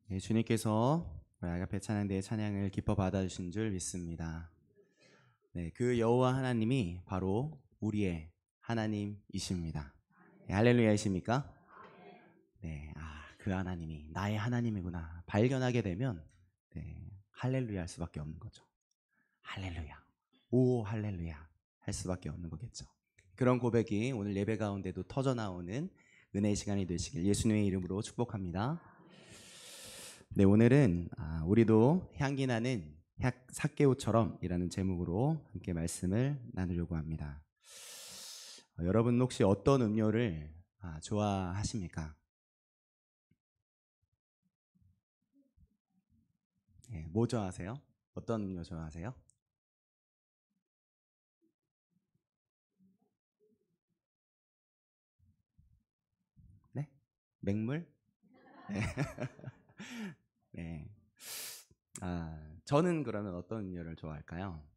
네, 주님께서 우리 아가페 찬양대의 찬양을 기뻐 받아주신 줄 믿습니다. 네, 그 여호와 하나님이 바로 우리의 하나님이십니다. 네, 할렐루야이십니까? 네, 그 하나님이 나의 하나님이구나 발견하게 되면 할렐루야 할 수밖에 없는 거죠. 할렐루야, 오 할렐루야 할 수밖에 없는 거겠죠. 그런 고백이 오늘 예배 가운데도 터져 나오는 은혜의 시간이 되시길 예수님의 이름으로 축복합니다. 네, 오늘은 우리도 향기 나는 삭개오처럼이라는 제목으로 함께 말씀을 나누려고 합니다. 여러분 혹시 어떤 음료를 좋아하십니까? 네, 뭐 좋아하세요? 어떤 음료 좋아하세요? 네? 맹물? 네. 네. 저는 그러면 어떤 음료를 좋아할까요?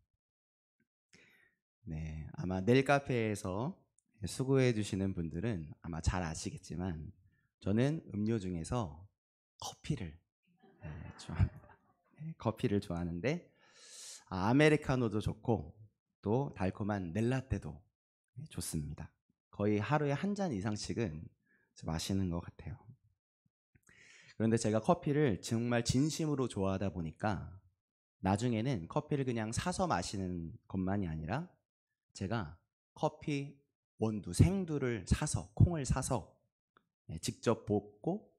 네, 아마 내일 카페에서 수고해 주시는 분들은 아마 잘 아시겠지만 저는 음료 중에서 커피를 좋아합니다. 네, 커피를 좋아하는데 아메리카노도 좋고 또 달콤한 넬라떼도 좋습니다. 거의 하루에 한 잔 이상씩은 마시는 것 같아요. 그런데 제가 커피를 정말 진심으로 좋아하다 보니까 나중에는 커피를 그냥 사서 마시는 것만이 아니라 제가 커피 원두, 생두를 사서, 콩을 사서 직접 볶고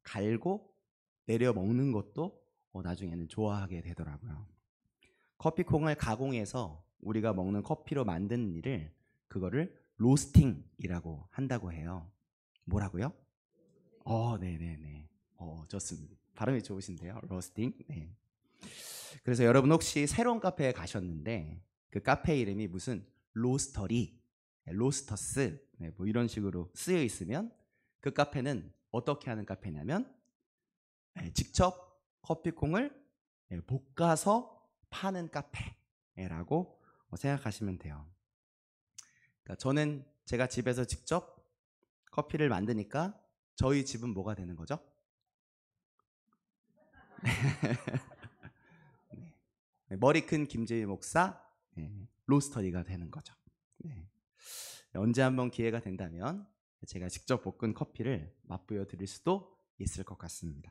갈고 내려 먹는 것도 나중에는 좋아하게 되더라고요. 커피콩을 가공해서 우리가 먹는 커피로 만드는 일을 그거를 로스팅이라고 한다고 해요. 뭐라고요? 네네네. 좋습니다. 발음이 좋으신데요. 로스팅. 네. 그래서 여러분 혹시 새로운 카페에 가셨는데 그 카페 이름이 무슨 로스터리, 로스터스 뭐 이런 식으로 쓰여 있으면 그 카페는 어떻게 하는 카페냐면 직접 커피콩을 볶아서 파는 카페라고 생각하시면 돼요. 그러니까 저는 제가 집에서 직접 커피를 만드니까 저희 집은 뭐가 되는 거죠? 머리 큰 김재희 목사 로스터리가 되는 거죠. 네. 언제 한번 기회가 된다면 제가 직접 볶은 커피를 맛보여 드릴 수도 있을 것 같습니다.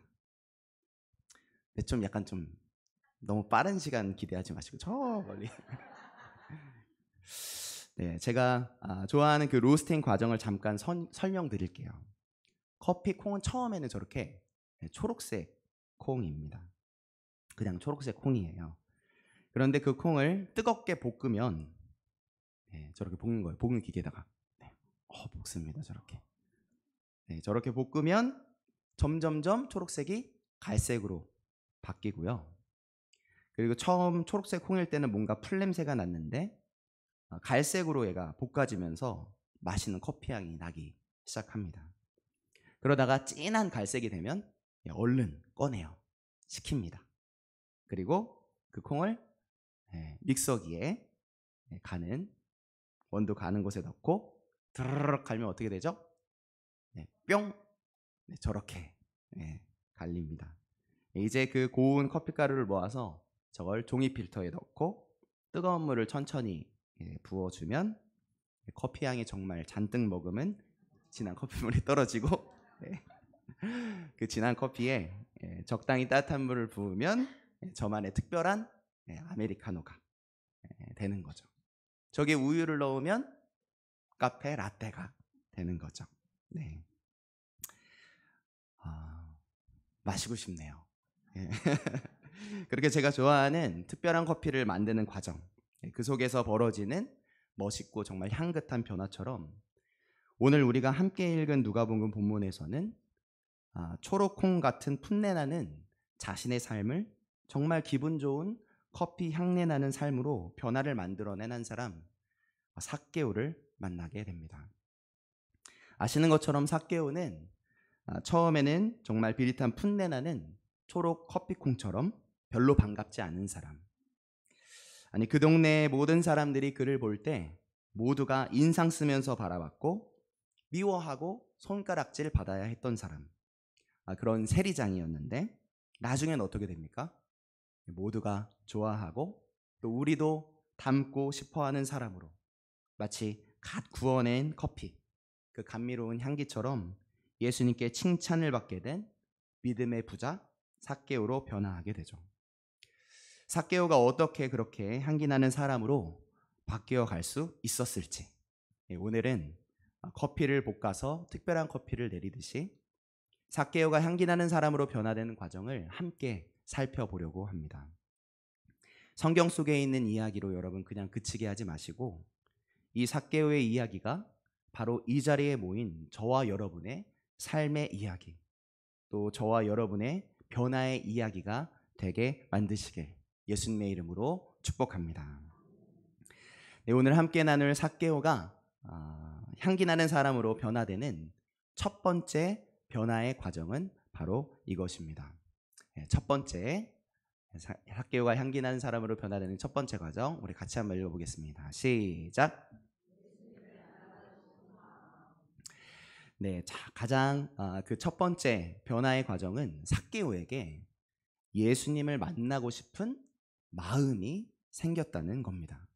근데 좀 약간 좀 너무 빠른 시간 기대하지 마시고 저 멀리. 네, 제가 좋아하는 그 로스팅 과정을 잠깐 설명드릴게요. 커피 콩은 처음에는 저렇게 초록색 콩입니다. 그냥 초록색 콩이에요. 그런데 그 콩을 뜨겁게 볶으면 저렇게 볶는 거예요. 볶는 기계에다가 볶습니다. 저렇게. 저렇게 볶으면 점점점 초록색이 갈색으로 바뀌고요. 그리고 처음 초록색 콩일 때는 뭔가 풀냄새가 났는데 갈색으로 얘가 볶아지면서 맛있는 커피 향이 나기 시작합니다. 그러다가 진한 갈색이 되면 얼른 꺼내요. 식힙니다. 그리고 그 콩을 믹서기에 원두 가는 곳에 넣고 드르륵 갈면 어떻게 되죠? 뿅! 저렇게 갈립니다. 이제 그 고운 커피가루를 모아서 저걸 종이 필터에 넣고 뜨거운 물을 천천히 부어주면 커피 향이 정말 잔뜩 머금은 진한 커피물이 떨어지고 그 진한 커피에 적당히 따뜻한 물을 부으면 저만의 특별한 아메리카노가 되는 거죠. 저기에 우유를 넣으면 카페 라떼가 되는 거죠. 네. 마시고 싶네요. 그렇게 제가 좋아하는 특별한 커피를 만드는 과정, 그 속에서 벌어지는 멋있고 정말 향긋한 변화처럼 오늘 우리가 함께 읽은 누가복음 본문에서는 초록콩 같은 풋내나는 자신의 삶을 정말 기분 좋은 커피 향내 나는 삶으로 변화를 만들어낸 한 사람 삭개오를 만나게 됩니다. 아시는 것처럼 삭개오는 처음에는 정말 비릿한 풋내나는 초록 커피콩처럼 별로 반갑지 않은 사람. 아니 그 동네 모든 사람들이 그를 볼 때 모두가 인상 쓰면서 바라봤고 미워하고 손가락질 받아야 했던 사람. 그런 세리장이었는데 나중엔 어떻게 됩니까? 모두가 좋아하고 또 우리도 닮고 싶어하는 사람으로 마치 갓 구워낸 커피, 그 감미로운 향기처럼 예수님께 칭찬을 받게 된 믿음의 부자 삭개오로 변화하게 되죠. 삭개오가 어떻게 그렇게 향기나는 사람으로 바뀌어 갈 수 있었을지, 오늘은 커피를 볶아서 특별한 커피를 내리듯이 삭개오가 향기나는 사람으로 변화되는 과정을 함께 살펴보려고 합니다. 성경 속에 있는 이야기로 여러분 그냥 그치게 하지 마시고 이 삭개오의 이야기가 바로 이 자리에 모인 저와 여러분의 삶의 이야기, 또 저와 여러분의 변화의 이야기가 되게 만드시길 예수님의 이름으로 축복합니다. 네, 오늘 함께 나눌 삭개오가 향기나는 사람으로 변화되는 첫 번째 변화의 과정은 바로 이것입니다. 첫 번째, 삭개오가 향기나는 사람으로 변화되는 첫 번째 과정, 우리 같이 한번 읽어보겠습니다. 시작. 네, 가장 그 첫 번째 변화의 과정은 삭개오에게 예수님을 만나고 싶은 마음이 생겼다는 겁니다.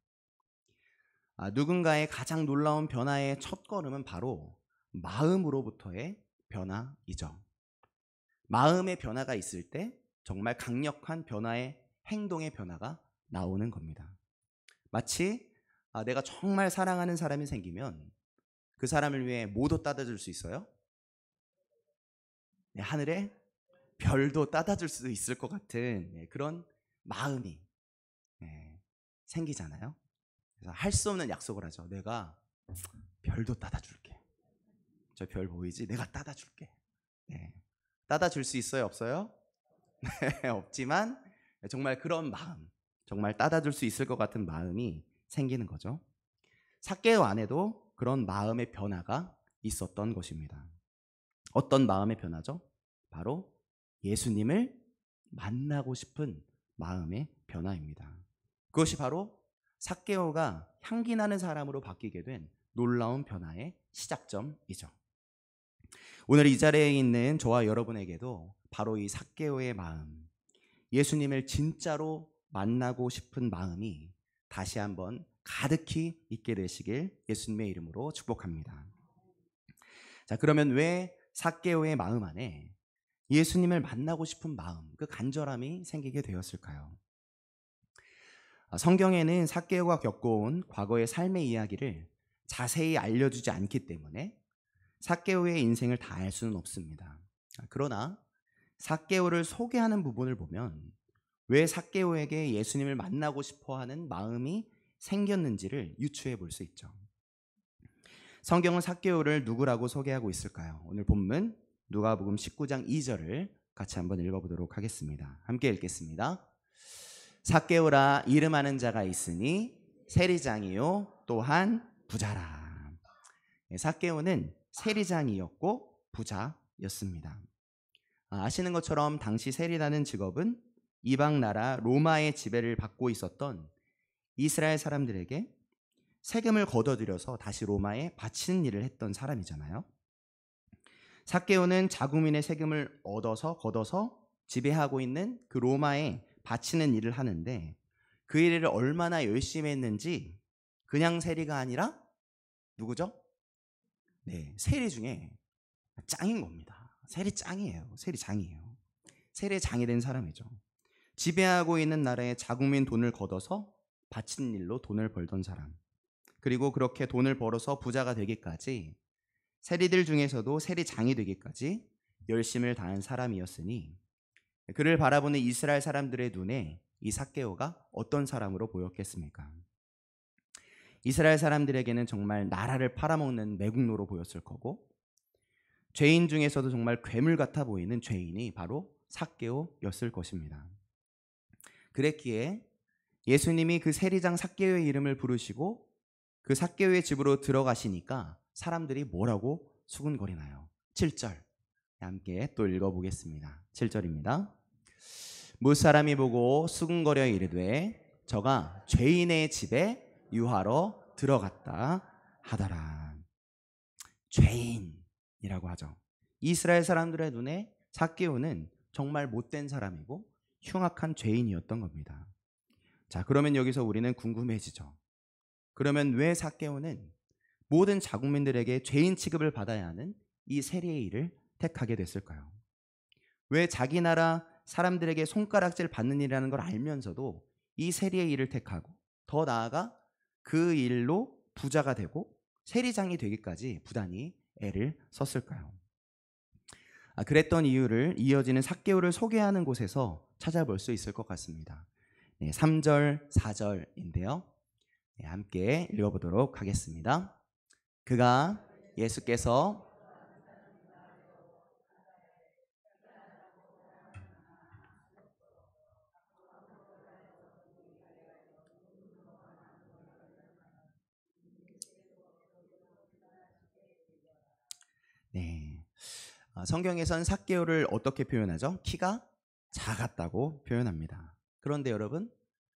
누군가의 가장 놀라운 변화의 첫 걸음은 바로 마음으로부터의 변화이죠. 마음의 변화가 있을 때 정말 강력한 변화의 행동의 변화가 나오는 겁니다. 마치 내가 정말 사랑하는 사람이 생기면 그 사람을 위해 뭐도 따다 줄 수 있어요? 네, 하늘에 별도 따다 줄 수 있을 것 같은 그런 마음이 생기잖아요. 그래서 할 수 없는 약속을 하죠. 내가 별도 따다 줄게. 저 별 보이지? 내가 따다 줄게. 따다 줄 수 있어요? 없어요? 네, 없지만 정말 그런 마음, 정말 따다 줄 수 있을 것 같은 마음이 생기는 거죠. 삭개오 안에도 그런 마음의 변화가 있었던 것입니다. 어떤 마음의 변화죠? 바로 예수님을 만나고 싶은 마음의 변화입니다. 그것이 바로 삭개오가 향기나는 사람으로 바뀌게 된 놀라운 변화의 시작점이죠. 오늘 이 자리에 있는 저와 여러분에게도 바로 이 삭개오의 마음, 예수님을 진짜로 만나고 싶은 마음이 다시 한번 가득히 있게 되시길 예수님의 이름으로 축복합니다. 자, 그러면 왜 삭개오의 마음 안에 예수님을 만나고 싶은 마음, 그 간절함이 생기게 되었을까요? 성경에는 삭개오가 겪어온 과거의 삶의 이야기를 자세히 알려주지 않기 때문에 삭개오의 인생을 다 알 수는 없습니다. 그러나 삭개오를 소개하는 부분을 보면 왜 삭개오에게 예수님을 만나고 싶어하는 마음이 생겼는지를 유추해 볼 수 있죠. 성경은 삭개오를 누구라고 소개하고 있을까요? 오늘 본문 누가복음 19장 2절을 같이 한번 읽어보도록 하겠습니다. 함께 읽겠습니다. 삭개오라 이름하는 자가 있으니 세리장이요 또한 부자라. 삭개오는 세리장이었고 부자였습니다. 아시는 것처럼 당시 세리라는 직업은 이방 나라 로마의 지배를 받고 있었던 이스라엘 사람들에게 세금을 걷어들여서 다시 로마에 바치는 일을 했던 사람이잖아요. 삭개오는 자국민의 세금을 걷어서 지배하고 있는 그 로마에 바치는 일을 하는데 그 일을 얼마나 열심히 했는지 그냥 세리가 아니라 누구죠? 네, 세리 중에 짱인 겁니다. 세리 짱이에요. 세리장이에요. 세리장이 된 사람이죠. 지배하고 있는 나라의 자국민 돈을 걷어서 바치는 일로 돈을 벌던 사람. 그리고 그렇게 돈을 벌어서 부자가 되기까지 세리들 중에서도 세리장이 되기까지 열심을 다한 사람이었으니 그를 바라보는 이스라엘 사람들의 눈에 이 삭개오가 어떤 사람으로 보였겠습니까? 이스라엘 사람들에게는 정말 나라를 팔아먹는 매국노로 보였을 거고 죄인 중에서도 정말 괴물 같아 보이는 죄인이 바로 삭개오였을 것입니다. 그랬기에 예수님이 그 세리장 삭개오의 이름을 부르시고 그 삭개오의 집으로 들어가시니까 사람들이 뭐라고 수군거리나요? 7절 함께 또 읽어보겠습니다. 7절입니다. 무사람이 보고 수군거려 이르되 저가 죄인의 집에 유하러 들어갔다 하더라. 죄인이라고 하죠. 이스라엘 사람들의 눈에 삭개오는 정말 못된 사람이고 흉악한 죄인이었던 겁니다. 자, 그러면 여기서 우리는 궁금해지죠. 그러면 왜 삭개오는 모든 자국민들에게 죄인 취급을 받아야 하는 이 세리의 일을 택하게 됐을까요? 왜 자기 나라 사람들에게 손가락질 받는 일이라는 걸 알면서도 이 세리의 일을 택하고 더 나아가 그 일로 부자가 되고 세리장이 되기까지 부단히 애를 썼을까요? 그랬던 이유를 이어지는 삭개오를 소개하는 곳에서 찾아볼 수 있을 것 같습니다. 3절, 4절인데요. 함께 읽어보도록 하겠습니다. 그가 예수께서 성경에선 삭개오를 어떻게 표현하죠? 키가 작았다고 표현합니다. 그런데 여러분,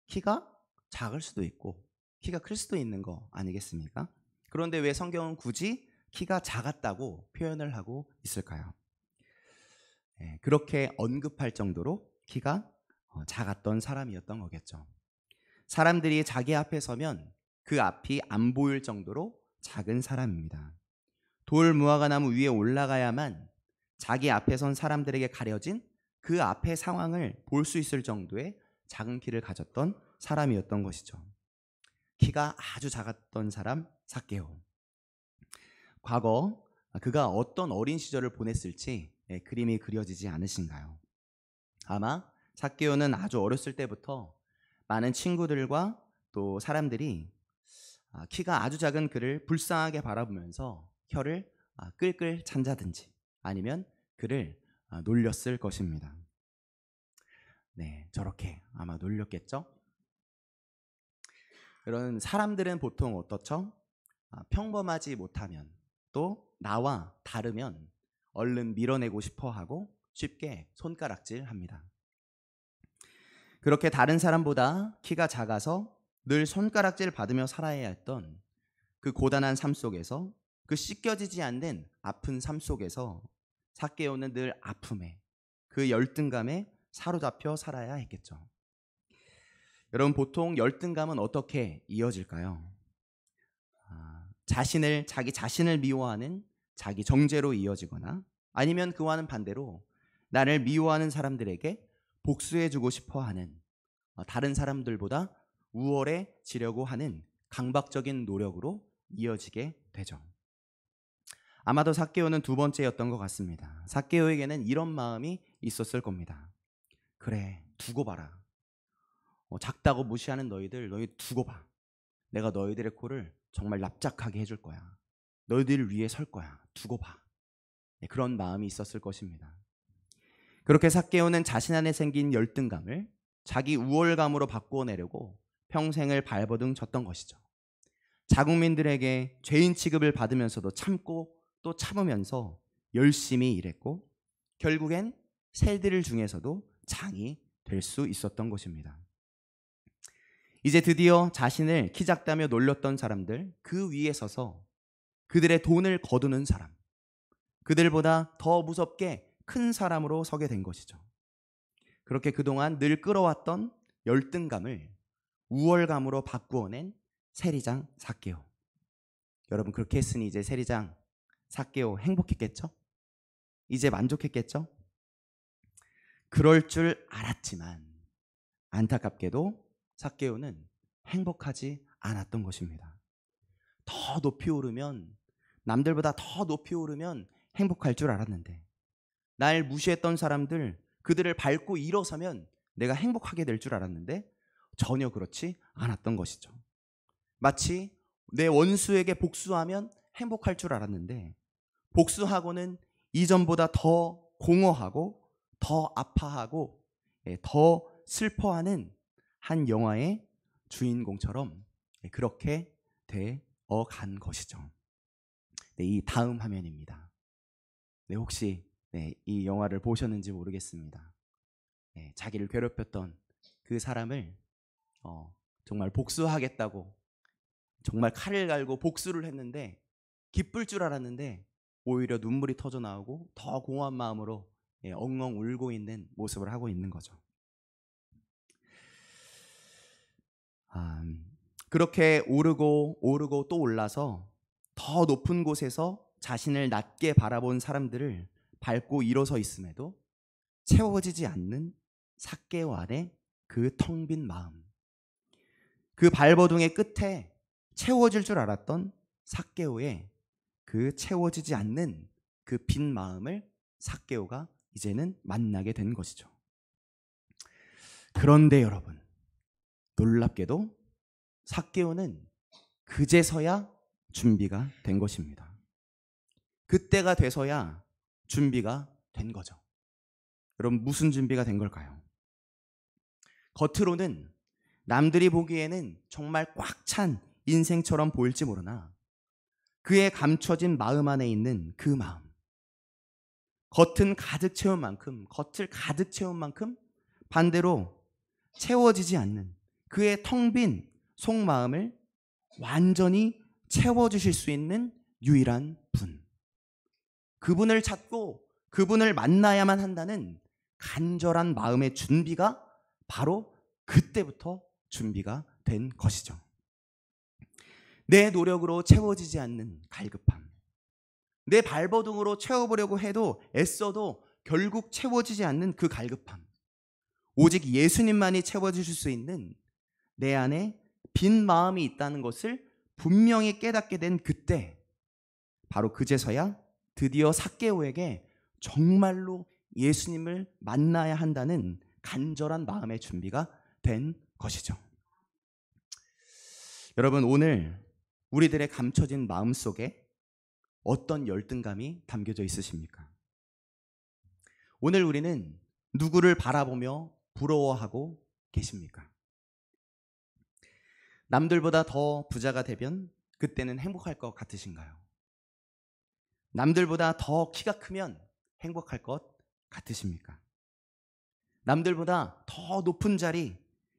키가 작을 수도 있고 키가 클 수도 있는 거 아니겠습니까? 그런데 왜 성경은 굳이 키가 작았다고 표현을 하고 있을까요? 그렇게 언급할 정도로 키가 작았던 사람이었던 거겠죠. 사람들이 자기 앞에 서면 그 앞이 안 보일 정도로 작은 사람입니다. 돌 무화과 나무 위에 올라가야만 자기 앞에 선 사람들에게 가려진 그 앞의 상황을 볼 수 있을 정도의 작은 키를 가졌던 사람이었던 것이죠. 키가 아주 작았던 사람 삭개오. 과거 그가 어떤 어린 시절을 보냈을지 그림이 그려지지 않으신가요? 아마 삭개오는 아주 어렸을 때부터 많은 친구들과 또 사람들이 키가 아주 작은 그를 불쌍하게 바라보면서 혀를 끌끌 찬다든지 아니면 그를 놀렸을 것입니다. 저렇게 아마 놀렸겠죠? 그런 사람들은 보통 어떻죠? 평범하지 못하면 또 나와 다르면 얼른 밀어내고 싶어 하고 쉽게 손가락질 합니다. 그렇게 다른 사람보다 키가 작아서 늘 손가락질 받으며 살아야 했던 그 고단한 삶 속에서 그 씻겨지지 않는 아픈 삶 속에서 삭개오는 늘 아픔에 그 열등감에 사로잡혀 살아야 했겠죠. 여러분, 보통 열등감은 어떻게 이어질까요? 자기 자신을 미워하는 자기 정죄로 이어지거나 아니면 그와는 반대로 나를 미워하는 사람들에게 복수해주고 싶어하는 다른 사람들보다 우월해지려고 하는 강박적인 노력으로 이어지게 되죠. 아마도 삭개오는 두 번째였던 것 같습니다. 삭개오에게는 이런 마음이 있었을 겁니다. 그래, 두고 봐라. 작다고 무시하는 너희 두고 봐. 내가 너희들의 코를 정말 납작하게 해줄 거야. 너희들을 위해 설 거야. 두고 봐. 그런 마음이 있었을 것입니다. 그렇게 삭개오는 자신 안에 생긴 열등감을 자기 우월감으로 바꾸어내려고 평생을 발버둥 쳤던 것이죠. 자국민들에게 죄인 취급을 받으면서도 참고 또 참으면서 열심히 일했고 결국엔 새들 중에서도 장이 될 수 있었던 것입니다. 이제 드디어 자신을 키 작다며 놀렸던 사람들 그 위에 서서 그들의 돈을 거두는 사람, 그들보다 더 무섭게 큰 사람으로 서게 된 것이죠. 그렇게 그동안 늘 끌어왔던 열등감을 우월감으로 바꾸어낸 세리장 삭개오. 여러분, 그렇게 했으니 이제 세리장 삭개오 행복했겠죠? 이제 만족했겠죠? 그럴 줄 알았지만 안타깝게도 삭개오는 행복하지 않았던 것입니다. 더 높이 오르면, 남들보다 더 높이 오르면 행복할 줄 알았는데 날 무시했던 사람들, 그들을 밟고 일어서면 내가 행복하게 될 줄 알았는데 전혀 그렇지 않았던 것이죠. 마치 내 원수에게 복수하면 행복할 줄 알았는데 복수하고는 이전보다 더 공허하고 더 아파하고 더 슬퍼하는 한 영화의 주인공처럼 그렇게 되어 간 것이죠. 이 다음 화면입니다. 혹시 이 영화를 보셨는지 모르겠습니다. 자기를 괴롭혔던 그 사람을 정말 복수하겠다고 정말 칼을 갈고 복수를 했는데 기쁠 줄 알았는데 오히려 눈물이 터져 나오고 더 공허한 마음으로 엉엉 울고 있는 모습을 하고 있는 거죠. 그렇게 오르고 또 올라서 더 높은 곳에서 자신을 낮게 바라본 사람들을 밟고 일어서 있음에도 채워지지 않는 삭개오 안에 그 텅 빈 마음, 그 발버둥의 끝에 채워질 줄 알았던 삭개오의 그 채워지지 않는 그 빈 마음을 삭개오가 이제는 만나게 된 것이죠. 그런데 여러분, 놀랍게도 삭개오는 그제서야 준비가 된 것입니다. 그때가 돼서야 준비가 된 거죠. 여러분, 무슨 준비가 된 걸까요? 겉으로는 남들이 보기에는 정말 꽉 찬 인생처럼 보일지 모르나 그의 감춰진 마음 안에 있는 그 마음, 겉을 가득 채운 만큼 반대로 채워지지 않는 그의 텅 빈 속마음을 완전히 채워주실 수 있는 유일한 분, 그분을 찾고 그분을 만나야만 한다는 간절한 마음의 준비가 바로 그때부터 준비가 된 것이죠. 내 노력으로 채워지지 않는 갈급함, 내 발버둥으로 채워보려고 해도 애써도 결국 채워지지 않는 그 갈급함, 오직 예수님만이 채워주실 수 있는 내 안에 빈 마음이 있다는 것을 분명히 깨닫게 된 그때, 바로 그제서야 드디어 삭개오에게 정말로 예수님을 만나야 한다는 간절한 마음의 준비가 된 것이죠. 여러분, 오늘 우리들의 감춰진 마음 속에 어떤 열등감이 담겨져 있으십니까? 오늘 우리는 누구를 바라보며 부러워하고 계십니까? 남들보다 더 부자가 되면 그때는 행복할 것 같으신가요? 남들보다 더 키가 크면 행복할 것 같으십니까? 남들보다 더 높은 자리,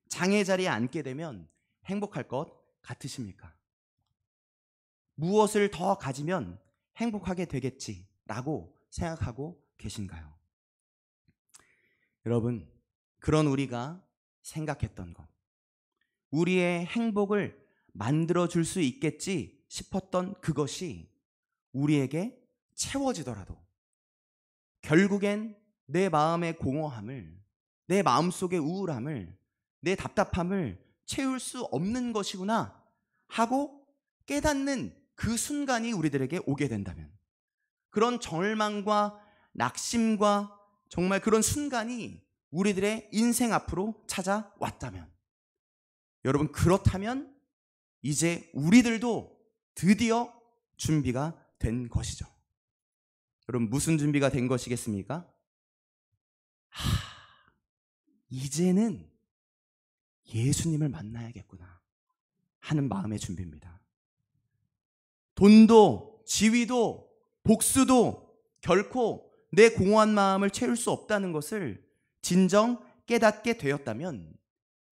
장애 자리에 앉게 되면 행복할 것 같으십니까? 무엇을 더 가지면 행복하게 되겠지라고 생각하고 계신가요? 여러분, 그런 우리가 생각했던 것, 우리의 행복을 만들어줄 수 있겠지 싶었던 그것이 우리에게 채워지더라도 결국엔 내 마음의 공허함을, 내 마음속의 우울함을, 내 답답함을 채울 수 없는 것이구나 하고 깨닫는 그 순간이 우리들에게 오게 된다면, 그런 절망과 낙심과 정말 그런 순간이 우리들의 인생 앞으로 찾아왔다면, 여러분, 그렇다면 이제 우리들도 드디어 준비가 된 것이죠. 여러분, 무슨 준비가 된 것이겠습니까? 이제는 예수님을 만나야겠구나 하는 마음의 준비입니다. 돈도 지위도 복수도 결코 내 공허한 마음을 채울 수 없다는 것을 진정 깨닫게 되었다면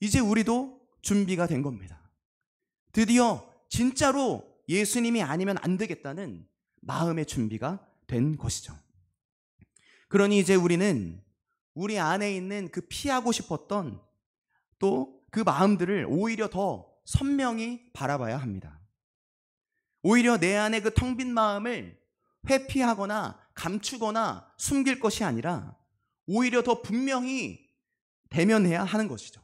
이제 우리도 준비가 된 겁니다. 드디어 진짜로 예수님이 아니면 안 되겠다는 마음의 준비가 된 것이죠. 그러니 이제 우리는 우리 안에 있는 그 피하고 싶었던 또 그 마음들을 오히려 더 선명히 바라봐야 합니다. 오히려 내 안에 그 텅 빈 마음을 회피하거나 감추거나 숨길 것이 아니라 오히려 더 분명히 대면해야 하는 것이죠.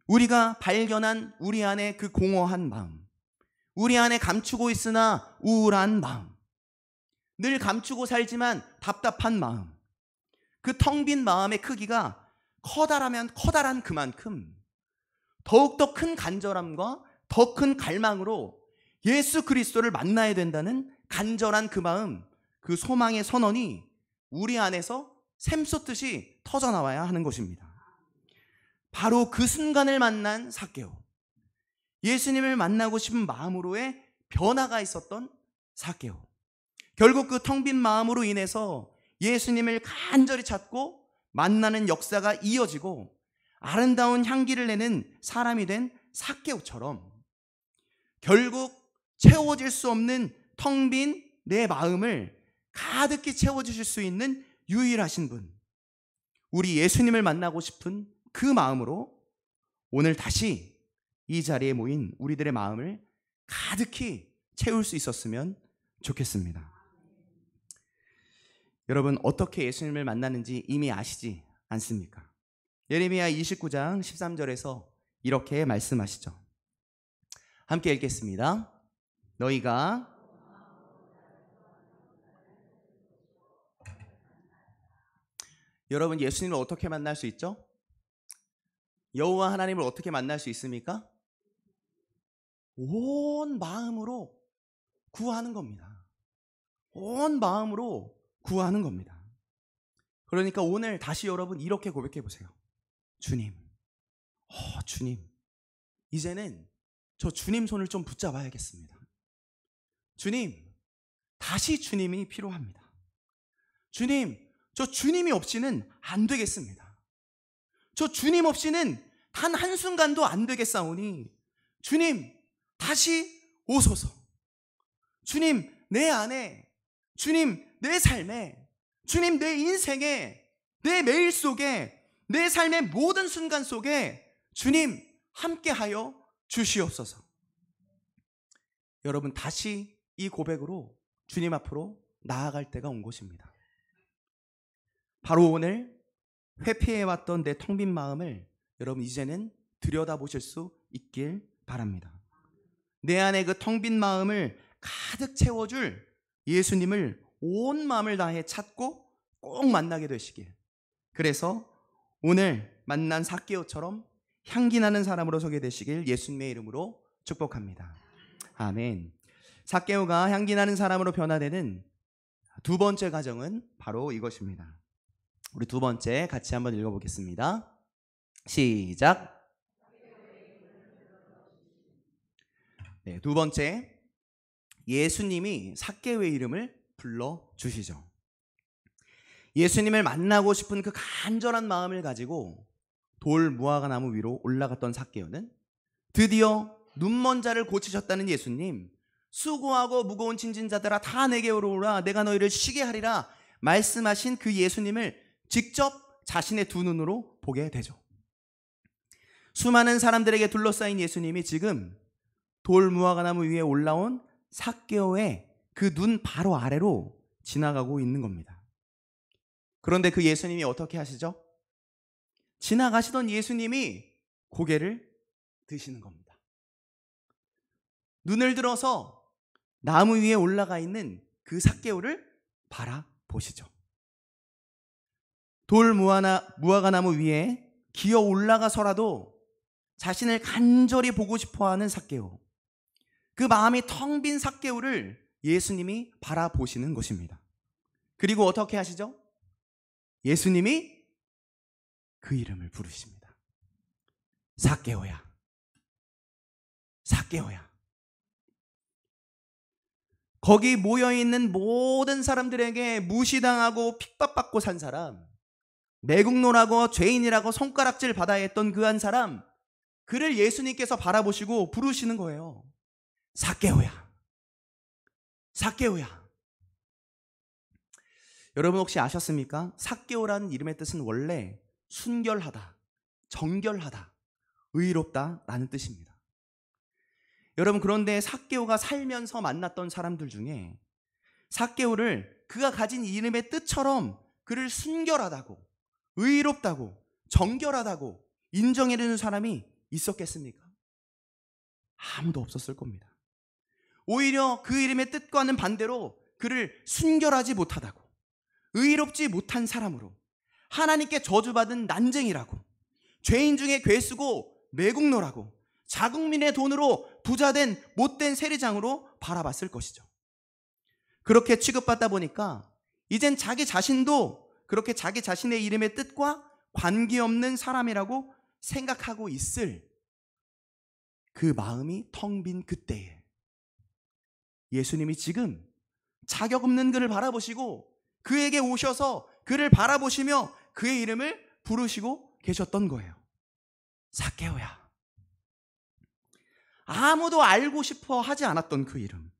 우리가 발견한 우리 안에 그 공허한 마음, 우리 안에 감추고 있으나 우울한 마음, 늘 감추고 살지만 답답한 마음, 그 텅 빈 마음의 크기가 커다라면 커다란 그만큼 더욱더 큰 간절함과 더 큰 갈망으로 예수 그리스도를 만나야 된다는 간절한 그 마음, 그 소망의 선언이 우리 안에서 샘솟듯이 터져나와야 하는 것입니다. 바로 그 순간을 만난 삭개오, 예수님을 만나고 싶은 마음으로의 변화가 있었던 삭개오, 결국 그 텅 빈 마음으로 인해서 예수님을 간절히 찾고 만나는 역사가 이어지고 아름다운 향기를 내는 사람이 된 삭개오처럼 결국 채워질 수 없는 텅 빈 내 마음을 가득히 채워주실 수 있는 유일하신 분, 우리 예수님을 만나고 싶은 그 마음으로 오늘 다시 이 자리에 모인 우리들의 마음을 가득히 채울 수 있었으면 좋겠습니다. 여러분, 어떻게 예수님을 만나는지 이미 아시지 않습니까? 예레미야 29장 13절에서 이렇게 말씀하시죠. 함께 읽겠습니다. 너희가 여러분, 예수님을 어떻게 만날 수 있죠? 여호와 하나님을 어떻게 만날 수 있습니까? 온 마음으로 구하는 겁니다. 온 마음으로 구하는 겁니다. 그러니까 오늘 다시 여러분 이렇게 고백해 보세요. 주님, 주님, 이제는 저 주님 손을 좀 붙잡아야겠습니다. 주님, 다시 주님이 필요합니다. 주님, 저 주님이 없이는 안 되겠습니다. 저 주님 없이는 단 한순간도 안 되겠사오니 주님, 다시 오소서. 주님, 내 안에, 주님, 내 삶에, 주님, 내 인생에, 내 매일 속에, 내 삶의 모든 순간 속에 주님 함께하여 주시옵소서. 여러분, 다시 이 고백으로 주님 앞으로 나아갈 때가 온 것입니다. 바로 오늘 회피해왔던 내 텅 빈 마음을 여러분 이제는 들여다보실 수 있길 바랍니다. 내 안에 그 텅 빈 마음을 가득 채워줄 예수님을 온 마음을 다해 찾고 꼭 만나게 되시길. 그래서 오늘 만난 삭개오처럼 향기 나는 사람으로 서게 되시길 예수님의 이름으로 축복합니다. 아멘. 삭개오가 향기 나는 사람으로 변화되는 두 번째 과정은 바로 이것입니다. 우리 두 번째 같이 한번 읽어보겠습니다. 시작. 네, 두 번째, 예수님이 삭개오의 이름을 불러주시죠. 예수님을 만나고 싶은 그 간절한 마음을 가지고 돌 무화과 나무 위로 올라갔던 삭개오는 드디어 눈먼 자를 고치셨다는 예수님, 수고하고 무거운 짐진 자들아 다 내게로 오라 내가 너희를 쉬게 하리라 말씀하신 그 예수님을 직접 자신의 두 눈으로 보게 되죠. 수많은 사람들에게 둘러싸인 예수님이 지금 돌 무화과 나무 위에 올라온 삭개오의 그 눈 바로 아래로 지나가고 있는 겁니다. 그런데 그 예수님이 어떻게 하시죠? 지나가시던 예수님이 고개를 드시는 겁니다. 눈을 들어서 나무 위에 올라가 있는 그 삭개오를 바라보시죠. 돌 무화과 나무 위에 기어 올라가서라도 자신을 간절히 보고 싶어하는 삭개오, 그 마음이 텅 빈 삭개오를 예수님이 바라보시는 것입니다. 그리고 어떻게 하시죠? 예수님이 그 이름을 부르십니다. 삭개오야, 삭개오야. 거기 모여있는 모든 사람들에게 무시당하고 핍박받고 산 사람, 매국노라고 죄인이라고 손가락질 받아야 했던 그 한 사람, 그를 예수님께서 바라보시고 부르시는 거예요. 삭개오야, 삭개오야. 여러분 혹시 아셨습니까? 삭개오라는 이름의 뜻은 원래 순결하다, 정결하다, 의롭다 라는 뜻입니다. 여러분, 그런데 삭개오가 살면서 만났던 사람들 중에 삭개오를 그가 가진 이름의 뜻처럼 그를 순결하다고, 의롭다고, 정결하다고 인정해주는 사람이 있었겠습니까? 아무도 없었을 겁니다. 오히려 그 이름의 뜻과는 반대로 그를 순결하지 못하다고, 의롭지 못한 사람으로, 하나님께 저주받은 난쟁이라고, 죄인 중에 괴수고 매국노라고, 자국민의 돈으로 부자된 못된 세리장으로 바라봤을 것이죠. 그렇게 취급받다 보니까 이젠 자기 자신도 그렇게 자기 자신의 이름의 뜻과 관계없는 사람이라고 생각하고 있을 그 마음이 텅 빈 그때에 예수님이 지금 자격 없는 그를 바라보시고 그에게 오셔서 그를 바라보시며 그의 이름을 부르시고 계셨던 거예요. 삭개오야. 아무도 알고 싶어 하지 않았던 그 이름,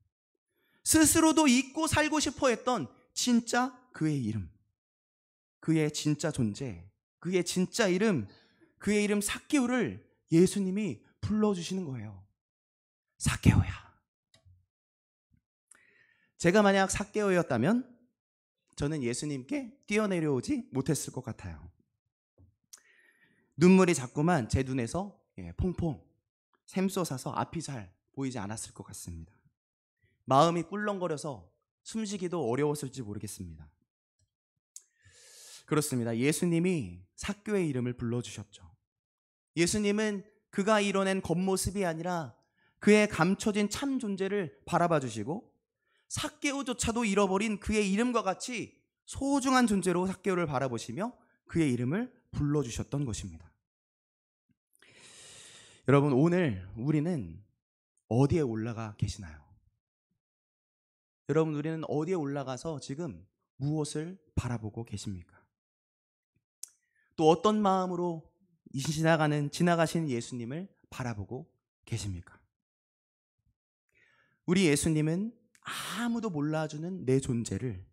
스스로도 잊고 살고 싶어 했던 진짜 그의 이름, 그의 진짜 존재, 그의 진짜 이름, 그의 이름 삭개오를 예수님이 불러주시는 거예요. 삭개오야. 제가 만약 삭개오였다면 저는 예수님께 뛰어내려오지 못했을 것 같아요. 눈물이 자꾸만 제 눈에서 퐁퐁 샘솟아서 앞이 잘 보이지 않았을 것 같습니다. 마음이 꿀렁거려서 숨쉬기도 어려웠을지 모르겠습니다. 그렇습니다. 예수님이 삭개오의 이름을 불러주셨죠. 예수님은 그가 이뤄낸 겉모습이 아니라 그의 감춰진 참 존재를 바라봐 주시고 삭개오조차도 잃어버린 그의 이름과 같이 소중한 존재로 삭개오를 바라보시며 그의 이름을 불러주셨던 것입니다. 여러분, 오늘 우리는 어디에 올라가 계시나요? 여러분, 우리는 어디에 올라가서 지금 무엇을 바라보고 계십니까? 또 어떤 마음으로 지나가신 예수님을 바라보고 계십니까? 우리 예수님은 아무도 몰라주는 내 존재를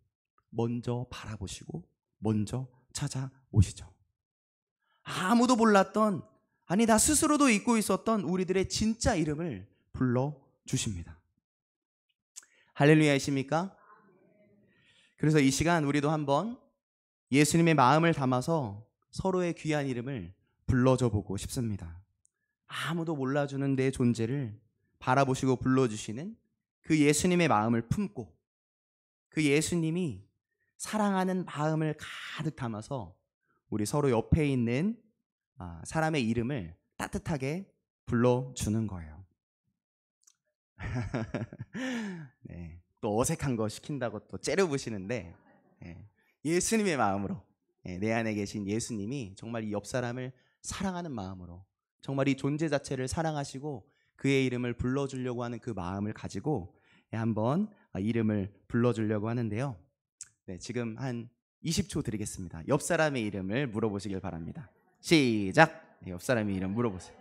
먼저 바라보시고 먼저 찾아오시죠. 아무도 몰랐던, 아니 나 스스로도 잊고 있었던 우리들의 진짜 이름을 불러주십니다. 할렐루야이십니까? 그래서 이 시간 우리도 한번 예수님의 마음을 담아서 서로의 귀한 이름을 불러줘 보고 싶습니다. 아무도 몰라주는 내 존재를 바라보시고 불러주시는 그 예수님의 마음을 품고 그 예수님이 사랑하는 마음을 가득 담아서 우리 서로 옆에 있는 사람의 이름을 따뜻하게 불러주는 거예요. 네, 또 어색한 거 시킨다고 또 째려보시는데 예수님의 마음으로 내 안에 계신 예수님이 정말 이 옆 사람을 사랑하는 마음으로 정말 이 존재 자체를 사랑하시고 그의 이름을 불러주려고 하는 그 마음을 가지고 한번 이름을 불러주려고 하는데요. 네, 지금 한 20초 드리겠습니다. 옆 사람의 이름을 물어보시길 바랍니다. 시작! 옆 사람의 이름 물어보세요.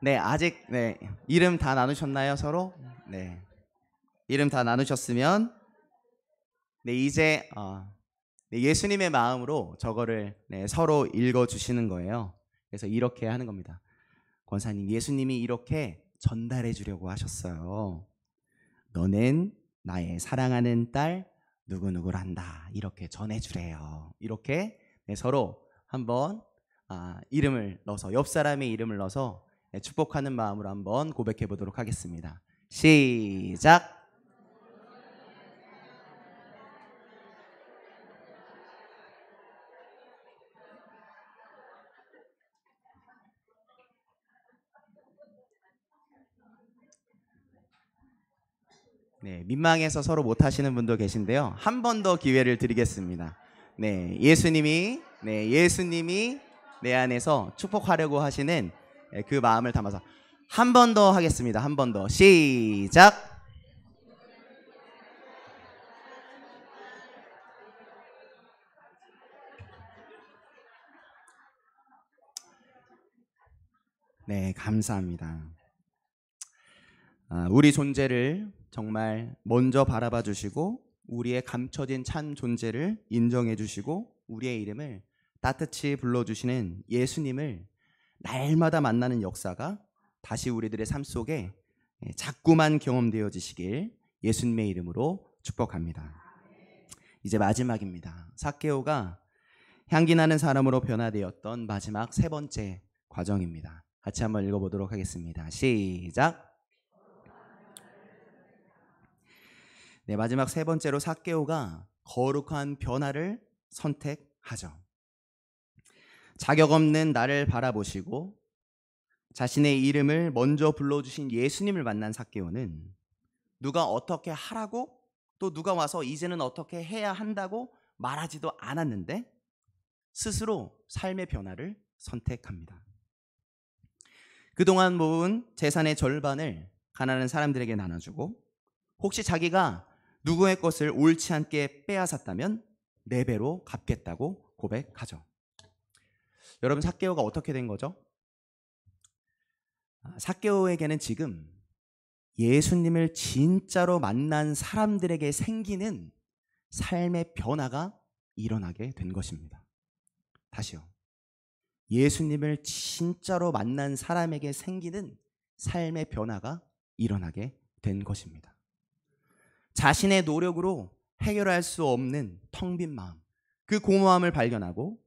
네, 아직 이름 다 나누셨나요, 서로? 네, 이름 다 나누셨으면 이제 예수님의 마음으로 저거를 서로 읽어주시는 거예요. 그래서 이렇게 하는 겁니다. 권사님, 예수님이 이렇게 전달해 주려고 하셨어요. 너는 나의 사랑하는 딸 누구누구란다. 이렇게 전해주래요. 이렇게 서로 한번 이름을 넣어서 옆 사람의 이름을 넣어서 축복하는 마음으로 한번 고백해 보도록 하겠습니다. 시작! 네, 민망해서 서로 못 하시는 분도 계신데요. 한 번 더 기회를 드리겠습니다. 네, 예수님이 내 안에서 축복하려고 하시는 그 마음을 담아서 한 번 더 하겠습니다. 한 번 더. 시작. 네, 감사합니다. 우리 존재를 정말 먼저 바라봐 주시고 우리의 감춰진 참 존재를 인정해 주시고 우리의 이름을 따뜻히 불러주시는 예수님을 날마다 만나는 역사가 다시 우리들의 삶 속에 자꾸만 경험되어지시길 예수님의 이름으로 축복합니다. 이제 마지막입니다. 삭개오가 향기 나는 사람으로 변화되었던 마지막 세 번째 과정입니다. 같이 한번 읽어보도록 하겠습니다. 시작. 네, 마지막 세 번째로 삭개오가 거룩한 변화를 선택하죠. 자격 없는 나를 바라보시고 자신의 이름을 먼저 불러주신 예수님을 만난 삭개오는 누가 어떻게 하라고 또 누가 와서 이제는 어떻게 해야 한다고 말하지도 않았는데 스스로 삶의 변화를 선택합니다. 그동안 모은 재산의 절반을 가난한 사람들에게 나눠주고 혹시 자기가 누구의 것을 옳지 않게 빼앗았다면 4배로 갚겠다고 고백하죠. 여러분, 삭개오가 어떻게 된 거죠? 삭개오에게는 지금 예수님을 진짜로 만난 사람들에게 생기는 삶의 변화가 일어나게 된 것입니다. 다시요. 예수님을 진짜로 만난 사람에게 생기는 삶의 변화가 일어나게 된 것입니다. 자신의 노력으로 해결할 수 없는 텅 빈 마음, 그 공허함을 발견하고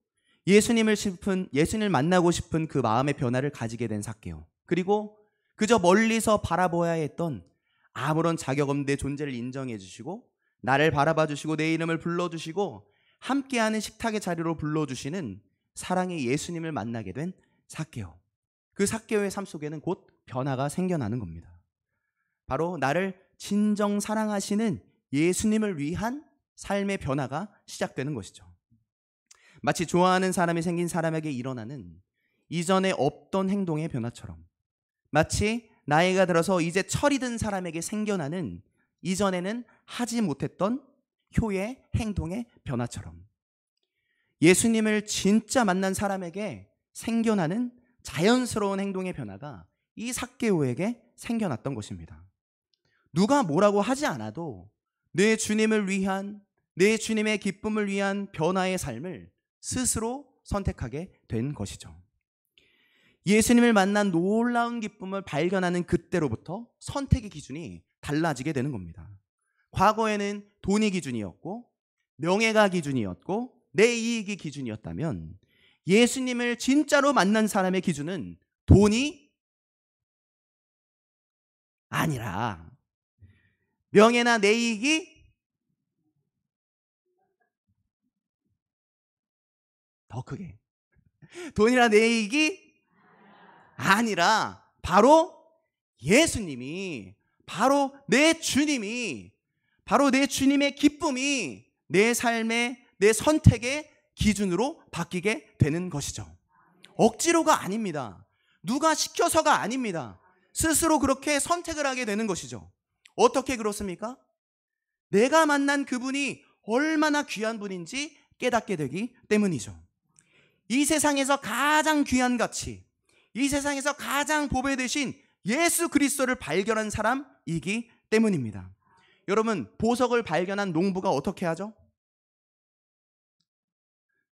예수님을 만나고 싶은 그 마음의 변화를 가지게 된 삭개오. 그리고 그저 멀리서 바라보아야 했던 아무런 자격 없는 내 존재를 인정해 주시고 나를 바라봐 주시고 내 이름을 불러주시고 함께하는 식탁의 자리로 불러주시는 사랑의 예수님을 만나게 된 삭개오. 그 삭개오의 삶 속에는 곧 변화가 생겨나는 겁니다. 바로 나를 진정 사랑하시는 예수님을 위한 삶의 변화가 시작되는 것이죠. 마치 좋아하는 사람이 생긴 사람에게 일어나는 이전에 없던 행동의 변화처럼, 마치 나이가 들어서 이제 철이 든 사람에게 생겨나는 이전에는 하지 못했던 효의 행동의 변화처럼, 예수님을 진짜 만난 사람에게 생겨나는 자연스러운 행동의 변화가 이 삭개오에게 생겨났던 것입니다. 누가 뭐라고 하지 않아도 내 주님을 위한, 내 주님의 기쁨을 위한 변화의 삶을 스스로 선택하게 된 것이죠. 예수님을 만난 놀라운 기쁨을 발견하는 그때로부터 선택의 기준이 달라지게 되는 겁니다. 과거에는 돈이 기준이었고 명예가 기준이었고 내 이익이 기준이었다면, 예수님을 진짜로 만난 사람의 기준은 돈이 아니라 명예나 내 이익이 더 크게, 돈이나 내 이익이 아니라 바로 예수님이, 바로 내 주님이, 바로 내 주님의 기쁨이 내 삶의, 내 선택의 기준으로 바뀌게 되는 것이죠. 억지로가 아닙니다. 누가 시켜서가 아닙니다. 스스로 그렇게 선택을 하게 되는 것이죠. 어떻게 그렇습니까? 내가 만난 그분이 얼마나 귀한 분인지 깨닫게 되기 때문이죠. 이 세상에서 가장 귀한 가치, 이 세상에서 가장 보배되신 예수 그리스도를 발견한 사람이기 때문입니다. 여러분, 보석을 발견한 농부가 어떻게 하죠?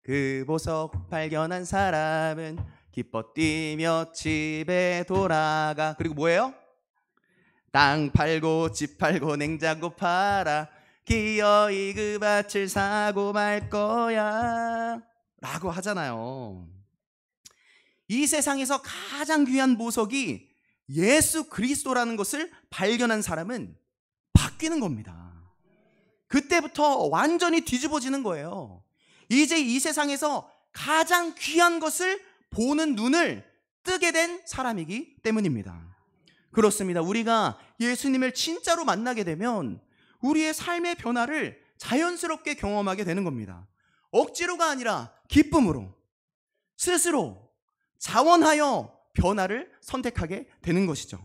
그 보석 발견한 사람은 기뻐 뛰며 집에 돌아가. 그리고 뭐예요? 땅 팔고 집 팔고 냉장고 팔아 기어이 그 밭을 사고 말 거야 라고 하잖아요. 이 세상에서 가장 귀한 보석이 예수 그리스도라는 것을 발견한 사람은 바뀌는 겁니다. 그때부터 완전히 뒤집어지는 거예요. 이제 이 세상에서 가장 귀한 것을 보는 눈을 뜨게 된 사람이기 때문입니다. 그렇습니다. 우리가 예수님을 진짜로 만나게 되면 우리의 삶의 변화를 자연스럽게 경험하게 되는 겁니다. 억지로가 아니라 기쁨으로, 스스로 자원하여 변화를 선택하게 되는 것이죠.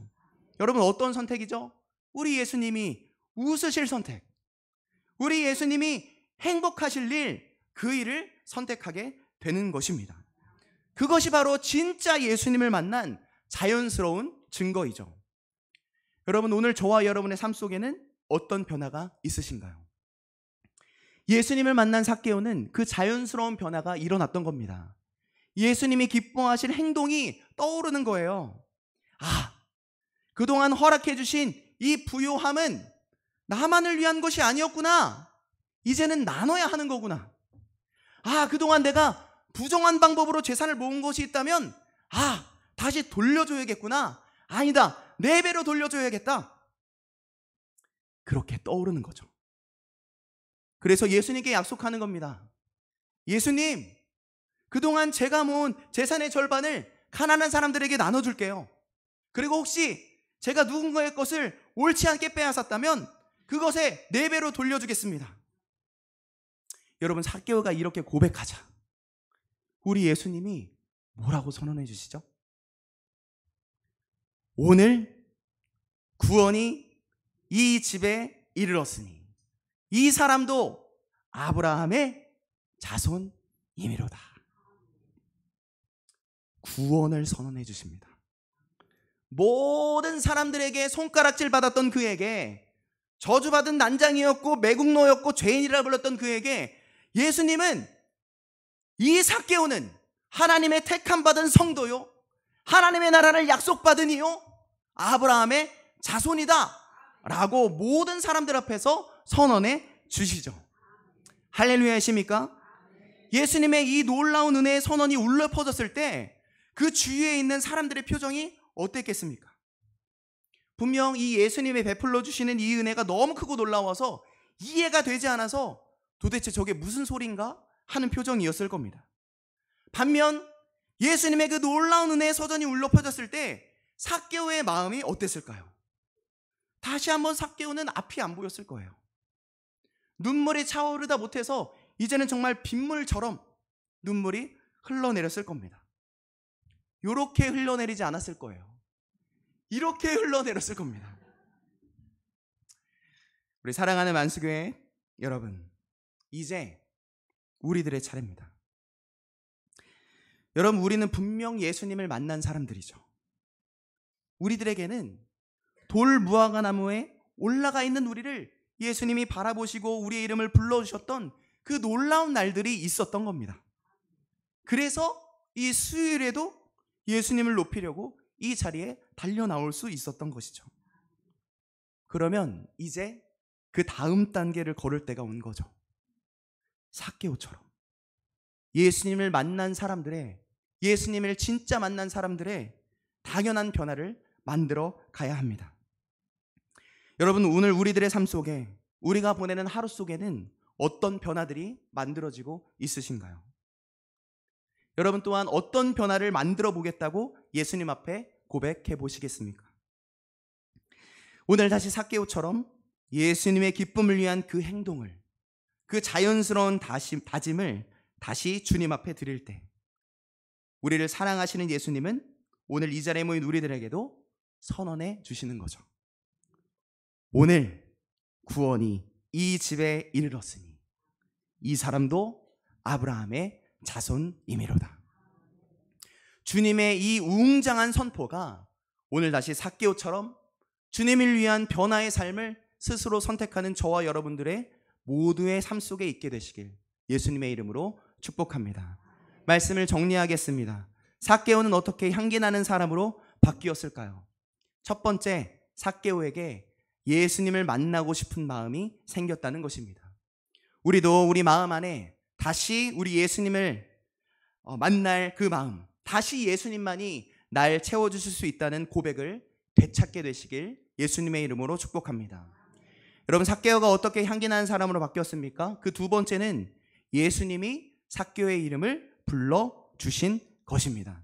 여러분, 어떤 선택이죠? 우리 예수님이 웃으실 선택, 우리 예수님이 행복하실 일, 그 일을 선택하게 되는 것입니다. 그것이 바로 진짜 예수님을 만난 자연스러운 증거이죠. 여러분, 오늘 저와 여러분의 삶 속에는 어떤 변화가 있으신가요? 예수님을 만난 삭개오는 그 자연스러운 변화가 일어났던 겁니다. 예수님이 기뻐하실 행동이 떠오르는 거예요. 아, 그동안 허락해 주신 이 부요함은 나만을 위한 것이 아니었구나. 이제는 나눠야 하는 거구나. 아, 그동안 내가 부정한 방법으로 재산을 모은 것이 있다면 다시 돌려줘야겠구나. 아니다, 4배로 돌려줘야겠다. 그렇게 떠오르는 거죠. 그래서 예수님께 약속하는 겁니다. 예수님, 그동안 제가 모은 재산의 절반을 가난한 사람들에게 나눠줄게요. 그리고 혹시 제가 누군가의 것을 옳지 않게 빼앗았다면 그것에 4배로 돌려주겠습니다. 여러분, 삭개오가 이렇게 고백하자 우리 예수님이 뭐라고 선언해 주시죠? 오늘 구원이 이 집에 이르렀으니 이 사람도 아브라함의 자손이미로다. 구원을 선언해 주십니다. 모든 사람들에게 손가락질 받았던 그에게, 저주받은 난장이었고 매국노였고 죄인이라 불렀던 그에게 예수님은 이 삭개오는 하나님의 택함받은 성도요, 하나님의 나라를 약속받은 이요, 아브라함의 자손이다 라고 모든 사람들 앞에서 선언해 주시죠. 할렐루야이십니까? 예수님의 이 놀라운 은혜의 선언이 울려 퍼졌을 때 그 주위에 있는 사람들의 표정이 어땠겠습니까? 분명 이 예수님이 베풀러 주시는 이 은혜가 너무 크고 놀라워서 이해가 되지 않아서 도대체 저게 무슨 소린가 하는 표정이었을 겁니다. 반면 예수님의 그 놀라운 은혜의 서전이 울려 퍼졌을 때 삭개오의 마음이 어땠을까요? 다시 한번 삭개오는 앞이 안 보였을 거예요. 눈물이 차오르다 못해서 이제는 정말 빗물처럼 눈물이 흘러내렸을 겁니다. 이렇게 흘러내리지 않았을 거예요. 이렇게 흘러내렸을 겁니다. 우리 사랑하는 만수교회 여러분, 이제 우리들의 차례입니다. 여러분, 우리는 분명 예수님을 만난 사람들이죠. 우리들에게는 돌 무화과 나무에 올라가 있는 우리를 예수님이 바라보시고 우리의 이름을 불러주셨던 그 놀라운 날들이 있었던 겁니다. 그래서 이 수요일에도 예수님을 높이려고 이 자리에 달려나올 수 있었던 것이죠. 그러면 이제 그 다음 단계를 걸을 때가 온 거죠. 삭개오처럼 예수님을 만난 사람들의, 예수님을 진짜 만난 사람들의 당연한 변화를 만들어 가야 합니다. 여러분, 오늘 우리들의 삶 속에, 우리가 보내는 하루 속에는 어떤 변화들이 만들어지고 있으신가요? 여러분 또한 어떤 변화를 만들어 보겠다고 예수님 앞에 고백해 보시겠습니까? 오늘 다시 삭개오처럼 예수님의 기쁨을 위한 그 행동을, 그 자연스러운 다짐을 다시 주님 앞에 드릴 때, 우리를 사랑하시는 예수님은 오늘 이 자리에 모인 우리들에게도 선언해 주시는 거죠. 오늘 구원이 이 집에 이르렀으니 이 사람도 아브라함의 자손이미로다. 주님의 이 웅장한 선포가 오늘 다시 삭개오처럼 주님을 위한 변화의 삶을 스스로 선택하는 저와 여러분들의 모두의 삶 속에 있게 되시길 예수님의 이름으로 축복합니다. 말씀을 정리하겠습니다. 삭개오는 어떻게 향기 나는 사람으로 바뀌었을까요? 첫 번째, 삭개오에게 예수님을 만나고 싶은 마음이 생겼다는 것입니다. 우리도 우리 마음 안에 다시 우리 예수님을 만날 그 마음, 다시 예수님만이 날 채워주실 수 있다는 고백을 되찾게 되시길 예수님의 이름으로 축복합니다. 여러분, 삭개오가 어떻게 향기 나는 사람으로 바뀌었습니까? 그 두 번째는 예수님이 삭개오의 이름을 불러주신 것입니다.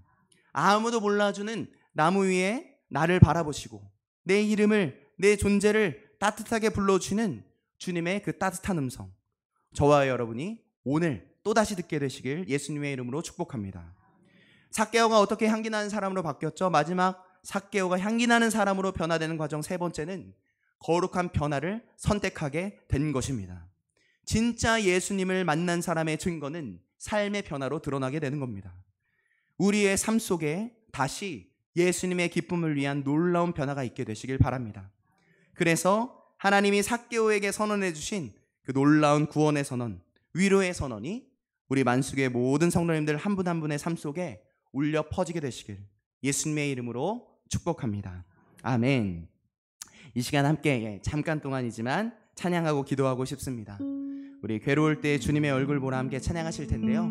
아무도 몰라주는 나무 위에 나를 바라보시고 내 이름을, 내 존재를 따뜻하게 불러주시는 주님의 그 따뜻한 음성, 저와 여러분이 오늘 또다시 듣게 되시길 예수님의 이름으로 축복합니다. 삭개오가 어떻게 향기 나는 사람으로 바뀌었죠? 마지막 삭개오가 향기 나는 사람으로 변화되는 과정 세 번째는 거룩한 변화를 선택하게 된 것입니다. 진짜 예수님을 만난 사람의 증거는 삶의 변화로 드러나게 되는 겁니다. 우리의 삶 속에 다시 예수님의 기쁨을 위한 놀라운 변화가 있게 되시길 바랍니다. 그래서 하나님이 삭개오에게 선언해 주신 그 놀라운 구원의 선언, 위로의 선언이 우리 만수교의 모든 성도님들 한 분 한 분의 삶 속에 울려 퍼지게 되시길 예수님의 이름으로 축복합니다. 아멘. 이 시간 함께 잠깐 동안이지만 찬양하고 기도하고 싶습니다. 우리 괴로울 때 주님의 얼굴 보라 함께 찬양하실 텐데요,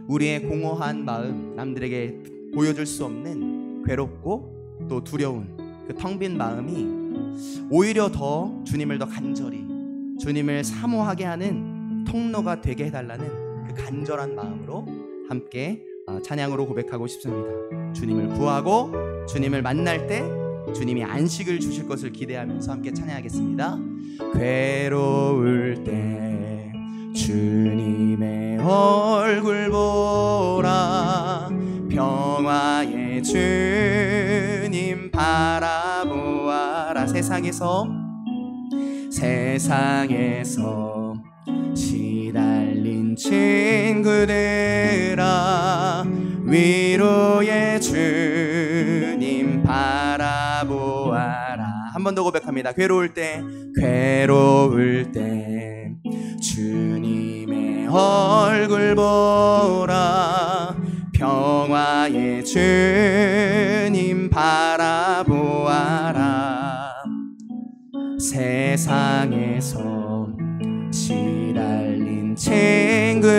우리의 공허한 마음, 남들에게 보여줄 수 없는 괴롭고 또 두려운 그 텅 빈 마음이 오히려 더 주님을 더 간절히, 주님을 사모하게 하는 통로가 되게 해달라는 그 간절한 마음으로 함께 찬양으로 고백하고 싶습니다. 주님을 구하고 주님을 만날 때 주님이 안식을 주실 것을 기대하면서 함께 찬양하겠습니다. 괴로울 때 주님의 얼굴 보라, 평화의 주님 바라보아라. 세상에서 시달린 친구들아, 위로의 주님 바라보아라. 번 더 고백합니다. 괴로울 때 주님의 얼굴 보라. 평화의 주님 바라보아라. 세상에서 시달린 친구들아,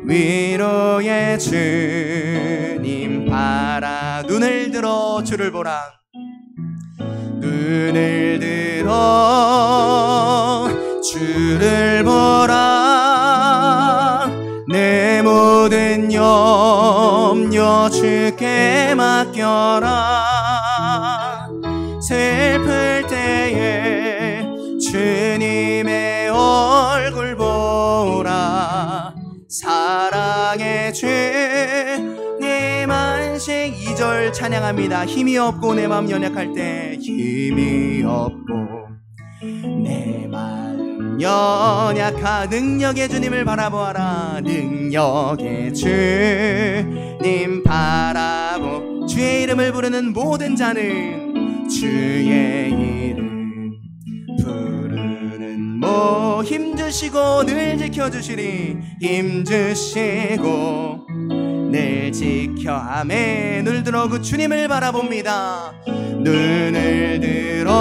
위로의 주님 바라. 눈을 들어 주를 보라. 눈을 들어 주를 보라. 내 모든 염려 주께 맡겨라. 슬플 때에 주님의 얼굴 보라. 사랑의 주님 안식. 2절 찬양합니다. 힘이 없고 내 마음 연약할 때, 힘이 없고 내 마음 연약한 능력의 주님을 바라보아라. 능력의 주님 바라보. 주의 이름을 부르는 모든 자는 주의 이름 부르는 모 힘주시고 늘 지켜주시리. 힘주시고 늘 지켜. 아멘. 눈을 들어 그 주님을 바라봅니다. 눈을 들어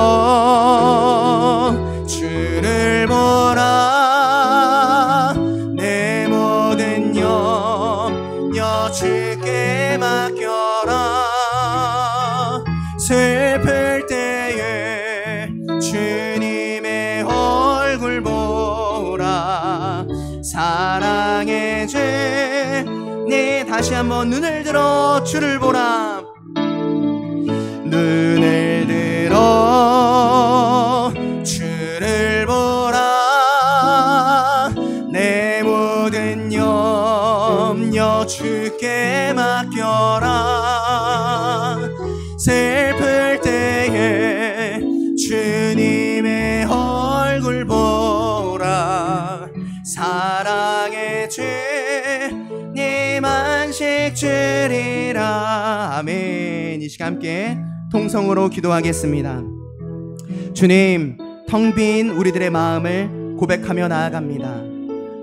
주를 보라. 내 모든 염려 주께 맡겨라. 슬플 때에 주님의 얼굴 보라. 사랑의 주님. 다시 한번 눈을 들어 주를 보라. 눈을 들어 주를 보라. 내 모든 염려 주께 맡겨라. 슬플 때에 주님의 얼굴 보라. 사랑의 주님 안식 주리라. 아멘. 이 시간 함께 통성으로 기도하겠습니다. 주님, 텅 빈 우리들의 마음을 고백하며 나아갑니다.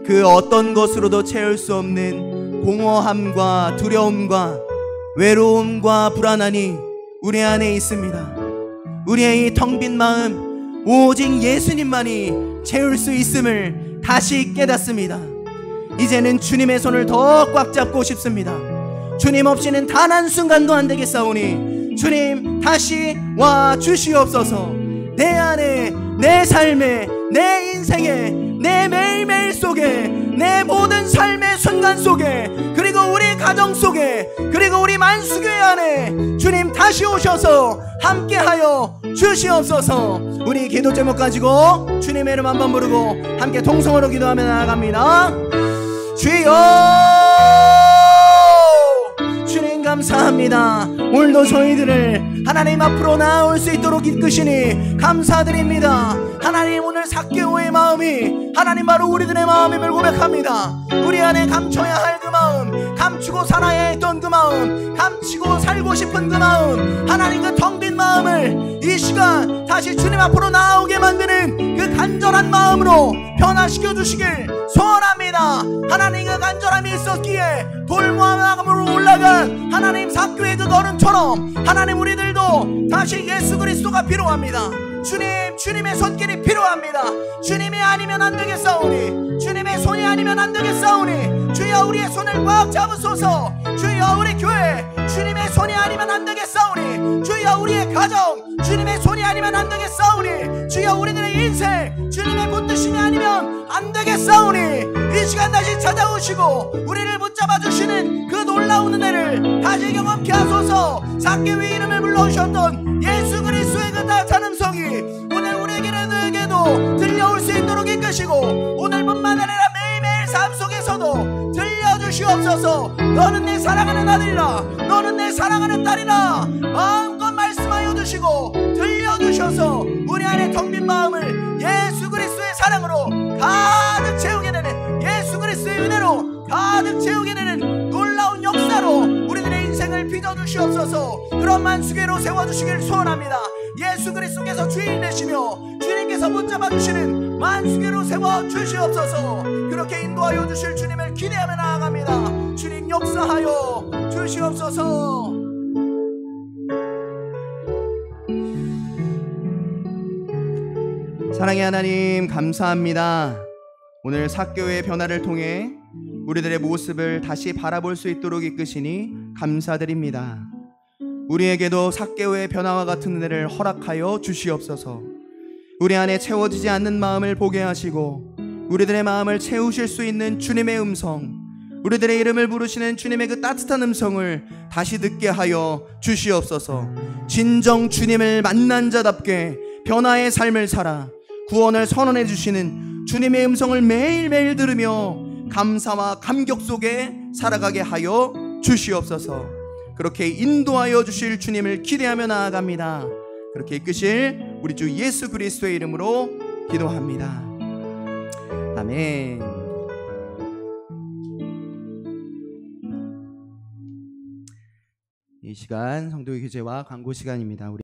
그 어떤 것으로도 채울 수 없는 공허함과 두려움과 외로움과 불안함이 우리 안에 있습니다. 우리의 이 텅 빈 마음, 오직 예수님만이 채울 수 있음을 다시 깨닫습니다. 이제는 주님의 손을 더 꽉 잡고 싶습니다. 주님 없이는 단 한순간도 안 되겠사오니 주님 다시 와 주시옵소서. 내 안에, 내 삶에, 내 인생에, 내 매일매일 속에, 내 모든 삶의 순간 속에, 그리고 우리 가정 속에, 그리고 우리 만수교회 안에 주님 다시 오셔서 함께하여 주시옵소서. 우리 기도 제목 가지고 주님의 이름 한번 부르고 함께 통성으로 기도하며 나아갑니다. 주여, 주님 감사합니다. 오늘도 저희들을 하나님 앞으로 나아올 수 있도록 이끄시니 감사드립니다. 하나님, 오늘 삭개오의 마음이 하나님 바로 우리들의 마음임을 고백합니다. 우리 안에 감춰야 할 그 마음, 감추고 살아야 했던 그 마음, 감추고 살고 싶은 그 마음, 하나님 그 텅 빈 마음을 이 시간 다시 주님 앞으로 나오게 만드는 그 간절한 마음으로 변화시켜 주시길 소원합니다. 하나님, 그 간절함이 있었기에 돌무화과금으로 올라간 하나님 삭개오의 그 걸음처럼 하나님 우리들도 다시 예수 그리스도가 필요합니다. 주님, 주님의 손길이 필요합니다. 주님이 아니면 안 되겠사오니, 주님의 손이 아니면 안 되겠사오니, 주여 우리의 손을 꽉 잡으소서. 주여 우리 교회, 주님의 손이 아니면 안 되겠사오니, 주여 우리의 가정, 주님의 손이 아니면 안 되겠사오니, 주여 우리들의 인생, 주님의 붙드심이 아니면 안 되겠사오니, 이 시간 다시 찾아오시고 우리를 붙잡아 주시는 그 놀라운 은혜를 다시 경험케 하소서. 삭개오의 이름을 불러주셨던 예수 그리스도의 그 나타남성이 오늘 우리에게도 들려올 수 있도록 이끄시고, 오늘뿐만 아니라 매일매일 삶 속에서도 들려주시옵소서. 너는 내 사랑하는 아들이라, 너는 내 사랑하는 딸이라 마음껏 말씀하여 주시고 들려주셔서 우리 안에 텅 빈 마음을 예수 그리스도의 사랑으로 가득 채우게 되는, 예수 그리스도의 은혜로 가득 채우게 되는 놀라운 역사로 우리들의 인생을 빚어주시옵소서. 그런 만수계로 세워주시길 소원합니다. 예수 그리스도께서 주인 되시며 주님께서 붙잡아 주시는 만수계로 세워주시옵소서. 그렇게 인도하여 주실 주님을 기대하며 나아갑니다. 주님 역사하여 주시옵소서. 사랑의 하나님, 감사합니다. 오늘 삭교의 변화를 통해 우리들의 모습을 다시 바라볼 수 있도록 이끄시니 감사드립니다. 우리에게도 삭개오의 변화와 같은 은혜를 허락하여 주시옵소서. 우리 안에 채워지지 않는 마음을 보게 하시고 우리들의 마음을 채우실 수 있는 주님의 음성, 우리들의 이름을 부르시는 주님의 그 따뜻한 음성을 다시 듣게 하여 주시옵소서. 진정 주님을 만난 자답게 변화의 삶을 살아 구원을 선언해 주시는 주님의 음성을 매일매일 들으며 감사와 감격 속에 살아가게 하여 주시옵소서. 그렇게 인도하여 주실 주님을 기대하며 나아갑니다. 그렇게 이끄실 우리 주 예수 그리스도의 이름으로 기도합니다. 아멘. 이 시간 성도의 교제와 광고 시간입니다.